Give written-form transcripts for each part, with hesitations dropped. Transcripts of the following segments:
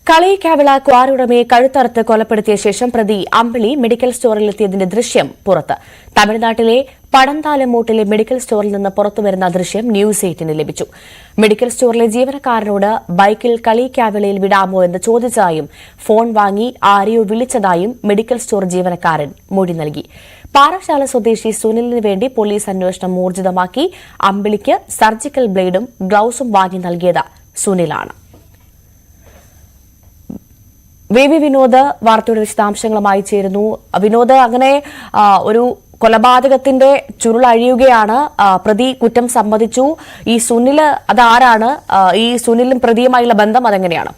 കളിയിക്കാവിള ക്വാറിയുടമയെ കഴുത്തറുത്ത് കൊലപ്പെടുത്തിയ ശേഷം പ്രതി അമ്പിളി മെഡിക്കൽ സ്റ്റോറിലെത്തിയതിന്റെ ദൃശ്യം പുറത്ത്. തമിഴ്നാട്ടിലെ പടന്താലമൂട്ടിലെ മെഡിക്കൽ സ്റ്റോറിൽ നിന്ന് പുറത്തുവരുന്ന ദൃശ്യം ന്യൂസ് 8-ന് ലഭിച്ചു. മെഡിക്കൽ സ്റ്റോറിലെ ജീവനക്കാരനോട് ബൈക്കിൽ കളിയിക്കാവിളയിൽ വിടാമോ എന്ന് ചോദിച്ചതായും ഫോൺ വാങ്ങി ആരെയോ വിളിച്ചതായും മെഡിക്കൽ സ്റ്റോർ ജീവനക്കാരൻ മൊഴി നൽകി. പാറശാല സ്വദേശി സുനിലിന് വേണ്ടി പോലീസ് അന്വേഷണം ഊർജിതമാക്കി. അമ്പിളിക്ക് സർജിക്കൽ ബ്ലേഡും ഗ്ലൌസും വാങ്ങി നൽകിയത് സുനിലാണ്. വി വിനോദ് വാർത്തയുടെ വിശദാംശങ്ങളുമായി ചേരുന്നു. വിനോദ്, അങ്ങനെ ഒരു കൊലപാതകത്തിന്റെ ചുരുളഴിയുകയാണ്. പ്രതി കുറ്റം സമ്മതിച്ചു. ഈ സുനിൽ അതാരാണ്? ഈ സുനിലും പ്രതിയുമായുള്ള ബന്ധം അതെങ്ങനെയാണ്?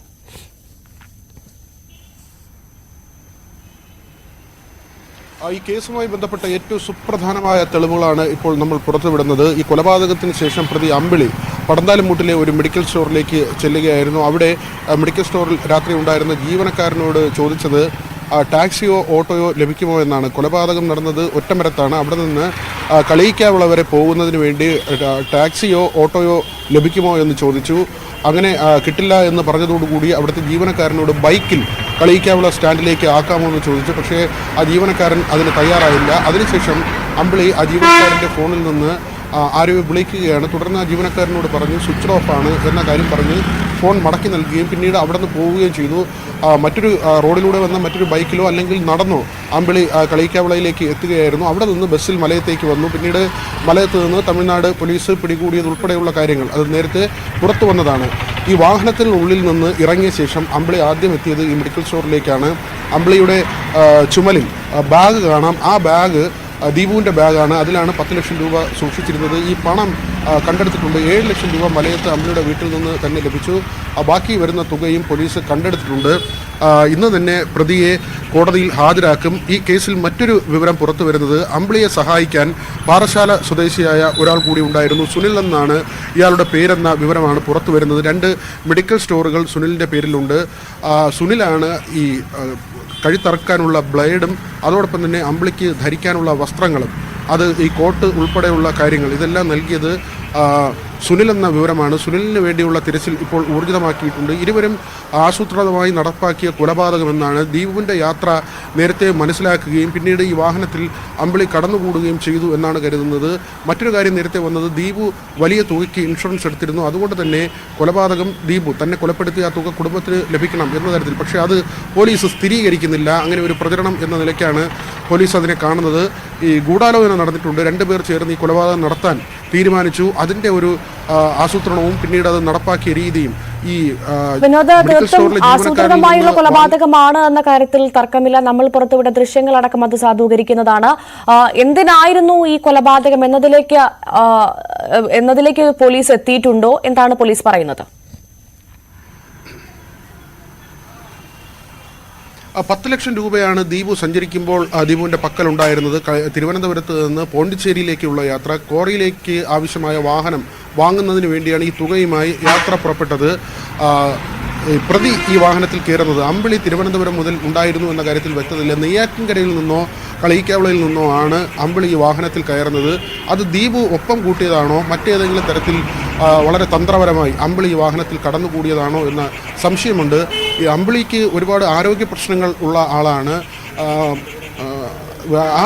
ഈ കേസുമായി ബന്ധപ്പെട്ട ഏറ്റവും സുപ്രധാനമായ തെളിവുകളാണ് ഇപ്പോൾ നമ്മൾ പുറത്തുവിടുന്നത്. ഈ കൊലപാതകത്തിന് ശേഷം പ്രതി അമ്പിളി പടന്താലമൂട്ടിലെ ഒരു മെഡിക്കൽ സ്റ്റോറിലേക്ക് ചെല്ലുകയായിരുന്നു. അവിടെ മെഡിക്കൽ സ്റ്റോറിൽ രാത്രി ഉണ്ടായിരുന്ന ജീവനക്കാരനോട് ചോദിച്ചത് ടാക്സിയോ ഓട്ടോയോ ലഭിക്കുമോ എന്നാണ്. കൊലപാതകം നടന്നത് ഒറ്റമരത്താണ്. അവിടെ നിന്ന് കളിയിക്കാവിള വരെ പോകുന്നതിന് വേണ്ടി ടാക്സിയോ ഓട്ടോയോ ലഭിക്കുമോ എന്ന് ചോദിച്ചു. അങ്ങനെ കിട്ടില്ല എന്ന് പറഞ്ഞതോടുകൂടി അവിടുത്തെ ജീവനക്കാരനോട് ബൈക്കിൽ കളിയിക്കാവിള സ്റ്റാൻഡിലേക്ക് ആക്കാമോ എന്ന് ചോദിച്ചു. പക്ഷേ ആ ജീവനക്കാരൻ അതിന് തയ്യാറായില്ല. അതിനുശേഷം അമ്പിളി ആ ജീവനക്കാരൻ്റെ ഫോണിൽ നിന്ന് ആരെയോ വിളിക്കുകയാണ്. തുടർന്ന് ആ ജീവനക്കാരനോട് പറഞ്ഞു സ്വിച്ച് ഓഫ് ആണ് എന്ന കാര്യം പറഞ്ഞ് ഫോൺ മടക്കി നൽകുകയും പിന്നീട് അവിടെ നിന്ന് പോവുകയും ചെയ്തു. മറ്റൊരു റോഡിലൂടെ വന്ന മറ്റൊരു ബൈക്കിലോ അല്ലെങ്കിൽ നടന്നോ അമ്പിളി കളിയിക്കാവിളയിലേക്ക് എത്തുകയായിരുന്നു. അവിടെ നിന്ന് ബസ്സിൽ മലയത്തേക്ക് വന്നു. പിന്നീട് മലയത്ത് നിന്ന് തമിഴ്നാട് പോലീസ് പിടികൂടിയത് ഉൾപ്പെടെയുള്ള കാര്യങ്ങൾ അത് നേരത്തെ പുറത്തു വന്നതാണ്. ഈ വാഹനത്തിനുള്ളിൽ നിന്ന് ഇറങ്ങിയ ശേഷം അമ്പിളി ആദ്യം എത്തിയത് ഈ മെഡിക്കൽ സ്റ്റോറിലേക്കാണ്. അമ്പിളിയുടെ ചുമലിൽ ബാഗ് കാണാം. ആ ബാഗ് ദീപുവിൻ്റെ ബാഗാണ്. അതിലാണ് 10 ലക്ഷം രൂപ സൂക്ഷിച്ചിരുന്നത്. ഈ പണം കണ്ടെടുത്തിട്ടുണ്ട്. 7 ലക്ഷം രൂപ മലയത്ത് അമ്പിളിയുടെ വീട്ടിൽ നിന്ന് തന്നെ ലഭിച്ചു. ബാക്കി വരുന്ന തുകയും പോലീസ് കണ്ടെടുത്തിട്ടുണ്ട്. ഇന്ന് തന്നെ പ്രതിയെ കോടതിയിൽ ഹാജരാക്കും. ഈ കേസിൽ മറ്റൊരു വിവരം പുറത്തു വരുന്നത് അമ്പിളിയെ സഹായിക്കാൻ പാറശാല സ്വദേശിയായ ഒരാൾ കൂടി ഉണ്ടായിരുന്നു. സുനിൽ എന്നാണ് ഇയാളുടെ പേരെന്ന വിവരമാണ് പുറത്തു വരുന്നത്. 2 മെഡിക്കൽ സ്റ്റോറുകൾ സുനിലിൻ്റെ പേരിലുണ്ട്. സുനിലാണ് ഈ കഴുത്തറക്കാനുള്ള ബ്ലേഡും അതോടൊപ്പം തന്നെ അമ്പിളിക്ക് ധരിക്കാനുള്ള വസ്ത്രങ്ങളും അത് ഈ കോട്ട് ഉൾപ്പെടെയുള്ള കാര്യങ്ങൾ ഇതെല്ലാം നൽകിയത് സുനിൽ എന്ന വിവരമാണ്. സുനിലിന് വേണ്ടിയുള്ള തിരച്ചിൽ ഇപ്പോൾ ഊർജിതമാക്കിയിട്ടുണ്ട്. ഇരുവരും ആസൂത്രിതമായി നടപ്പാക്കിയ കൊലപാതകമെന്നാണ്. ദീപുവിൻ്റെ യാത്ര നേരത്തെ മനസ്സിലാക്കുകയും പിന്നീട് ഈ വാഹനത്തിൽ അമ്പിളി കടന്നുകൂടുകയും ചെയ്തു എന്നാണ് കരുതുന്നത്. മറ്റൊരു കാര്യം നേരത്തെ വന്നത് ദീപു വലിയ തുകയ്ക്ക് ഇൻഷുറൻസ് എടുത്തിരുന്നു. അതുകൊണ്ട് തന്നെ കൊലപാതകം ദീപു തന്നെ കൊലപ്പെടുത്തിയ ആ തുക കുടുംബത്തിന് ലഭിക്കണം എന്ന തരത്തിൽ. പക്ഷേ അത് പോലീസ് സ്ഥിരീകരിക്കുന്നില്ല. അങ്ങനെ ഒരു പ്രചരണം എന്ന നിലയ്ക്കാണ് പോലീസ് അതിനെ കാണുന്നത്. ഈ ഗൂഢാലോചന നടന്നിട്ടുണ്ട്. 2 പേർ ചേർന്ന് ഈ കൊലപാതകം നടത്താൻ തീരുമാനിച്ചു. അതിൻ്റെ ഒരു ആസൂത്രണവും പിന്നീട് അത് നടപ്പാക്കിയ രീതിയും ഈ ആസൂത്രിതമായുള്ള കൊലപാതകമാണ് എന്ന കാര്യത്തിൽ തർക്കമില്ല. നമ്മൾ പുറത്തുവിട്ട ദൃശ്യങ്ങളടക്കം അത് സാധൂകരിക്കുന്നതാണ്. എന്തിനായിരുന്നു ഈ കൊലപാതകം എന്നതിലേക്ക് പോലീസ് എത്തിയിട്ടുണ്ടോ? എന്താണ് പോലീസ് പറയുന്നത്? 10 ലക്ഷം രൂപയാണ് ദീപു സഞ്ചരിക്കുമ്പോൾ ദീപുവിൻ്റെ പക്കലുണ്ടായിരുന്നത്. തിരുവനന്തപുരത്ത് നിന്ന് പോണ്ടിച്ചേരിയിലേക്കുള്ള യാത്ര, ക്വാറിയിലേക്ക് ആവശ്യമായ വാഹനം വാങ്ങുന്നതിന് വേണ്ടിയാണ് ഈ തുകയുമായി യാത്ര പുറപ്പെട്ടത്. പ്രതി ഈ വാഹനത്തിൽ കയറുന്നത് അമ്പിളി തിരുവനന്തപുരം മുതൽ ഉണ്ടായിരുന്നു എന്ന കാര്യത്തിൽ വ്യക്തതയില്ല. നെയ്യാറ്റിൻകരയിൽ നിന്നോ കളിയിക്കാവിളയിൽ നിന്നോ ആണ് അമ്പിളി ഈ വാഹനത്തിൽ കയറുന്നത്. അത് ദീപു ഒപ്പം കൂട്ടിയതാണോ മറ്റേതെങ്കിലും തരത്തിൽ വളരെ തന്ത്രപരമായി അമ്പിളി ഈ വാഹനത്തിൽ കടന്നുകൂടിയതാണോ എന്ന സംശയമുണ്ട്. ഈ അമ്പിളിക്ക് ഒരുപാട് ആരോഗ്യ പ്രശ്നങ്ങൾ ഉള്ള ആളാണ്.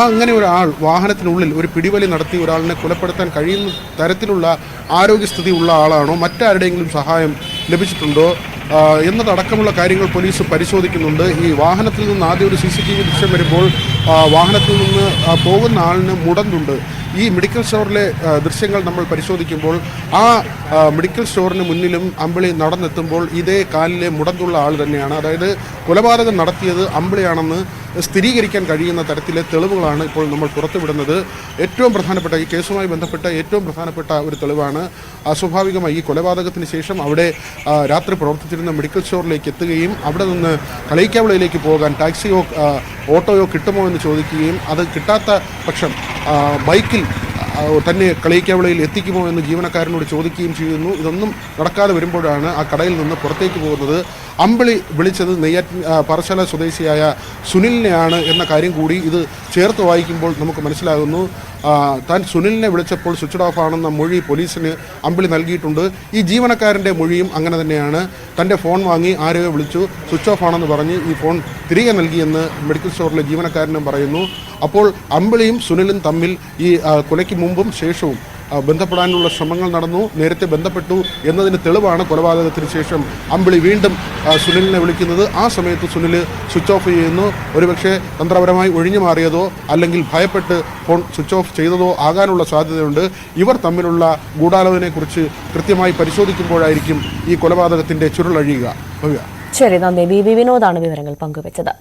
അങ്ങനെ ഒരാൾ വാഹനത്തിനുള്ളിൽ ഒരു പിടിവലി നടത്തി ഒരാളിനെ കൊലപ്പെടുത്താൻ കഴിയുന്ന തരത്തിലുള്ള ആരോഗ്യസ്ഥിതി ഉള്ള ആളാണോ, മറ്റാരുടെയെങ്കിലും സഹായം ലഭിച്ചിട്ടുണ്ടോ എന്നതടക്കമുള്ള കാര്യങ്ങൾ പോലീസ് പരിശോധിക്കുന്നുണ്ട്. ഈ വാഹനത്തിൽ നിന്ന് ആദ്യം ഒരു CCTV ദൃശ്യം വരുമ്പോൾ വാഹനത്തിൽ നിന്ന് പോകുന്ന ആളിന് മുടന്തുണ്ട്. ഈ മെഡിക്കൽ സ്റ്റോറിലെ ദൃശ്യങ്ങൾ നമ്മൾ പരിശോധിക്കുമ്പോൾ ആ മെഡിക്കൽ സ്റ്റോറിന് മുന്നിലും അമ്പിളി നടന്നെത്തുമ്പോൾ ഇതേ കാലിലെ മുടന്തുള്ള ആൾ തന്നെയാണ്. അതായത് കൊലപാതകം നടത്തിയത് അമ്പിളിയാണെന്ന് സ്ഥിരീകരിക്കാൻ കഴിയുന്ന തരത്തിലെ തെളിവുകളാണ് ഇപ്പോൾ നമ്മൾ പുറത്തുവിടുന്നത്. ഏറ്റവും പ്രധാനപ്പെട്ട ഈ കേസുമായി ബന്ധപ്പെട്ട ഏറ്റവും പ്രധാനപ്പെട്ട ഒരു തെളിവാണ് സ്വാഭാവികമായി ഈ കൊലപാതകത്തിന് ശേഷം അവിടെ രാത്രി പ്രവർത്തിച്ചിരുന്ന മെഡിക്കൽ സ്റ്റോറിലേക്ക് എത്തുകയും അവിടെ നിന്ന് കളിയിക്കാവിളയിലേക്ക് പോകാൻ ടാക്സിയോ ഓട്ടോയോ കിട്ടുമോ എന്ന് ചോദിക്കുകയും അത് കിട്ടാത്ത പക്ഷം ബൈക്കിൽ തന്നെ കളിയിക്കവളയിൽ എത്തിക്കുമോ എന്ന് ജീവനക്കാരനോട് ചോദിക്കുകയും ചെയ്യുന്നു. ഇതൊന്നും നടക്കാതെ വരുമ്പോഴാണ് ആ കടയിൽ നിന്ന് പുറത്തേക്ക് പോകുന്നത്. അമ്പിളി വിളിച്ചത് പാറശാല സ്വദേശിയായ സുനിലിനെയാണ് എന്ന കാര്യം കൂടി ഇത് ചേർത്ത് വായിക്കുമ്പോൾ നമുക്ക് മനസ്സിലാകുന്നു. താൻ സുനിലിനെ വിളിച്ചപ്പോൾ സ്വിച്ച് ഓഫ് ആണെന്ന മൊഴി പോലീസിന് അമ്പിളി നൽകിയിട്ടുണ്ട്. ഈ ജീവനക്കാരൻ്റെ മൊഴിയും അങ്ങനെ തന്നെയാണ്. തൻ്റെ ഫോൺ വാങ്ങി ആരെയോ വിളിച്ചു, സ്വിച്ച് ഓഫ് ആണെന്ന് പറഞ്ഞ് ഈ ഫോൺ തിരികെ നൽകിയെന്ന് മെഡിക്കൽ സ്റ്റോറിലെ ജീവനക്കാരനും പറയുന്നു. അപ്പോൾ അമ്പിളിയും സുനിലും തമ്മിൽ ഈ കൊലയ്ക്ക് മുമ്പും ശേഷവും ബന്ധപ്പെടാനുള്ള ശ്രമങ്ങൾ നടന്നു. നേരത്തെ ബന്ധപ്പെട്ടു എന്നതിന് തെളിവാണ് കൊലപാതകത്തിന് ശേഷം അമ്പിളി വീണ്ടും സുനിലിനെ വിളിക്കുന്നത്. ആ സമയത്ത് സുനിൽ സ്വിച്ച് ഓഫ് ചെയ്യുന്നു. ഒരുപക്ഷെ തന്ത്രപരമായി ഒഴിഞ്ഞു മാറിയതോ അല്ലെങ്കിൽ ഭയപ്പെട്ട് ഫോൺ സ്വിച്ച് ഓഫ് ചെയ്തതോ ആകാനുള്ള സാധ്യതയുണ്ട്. ഇവർ തമ്മിലുള്ള ഗൂഢാലോചനയെക്കുറിച്ച് കൃത്യമായി പരിശോധിക്കുമ്പോഴായിരിക്കും ഈ കൊലപാതകത്തിൻ്റെ ചുരുളഴിയുക. ശരി, നന്ദി. ബി വിനോദാണ് വിവരങ്ങൾ പങ്കുവച്ചത്.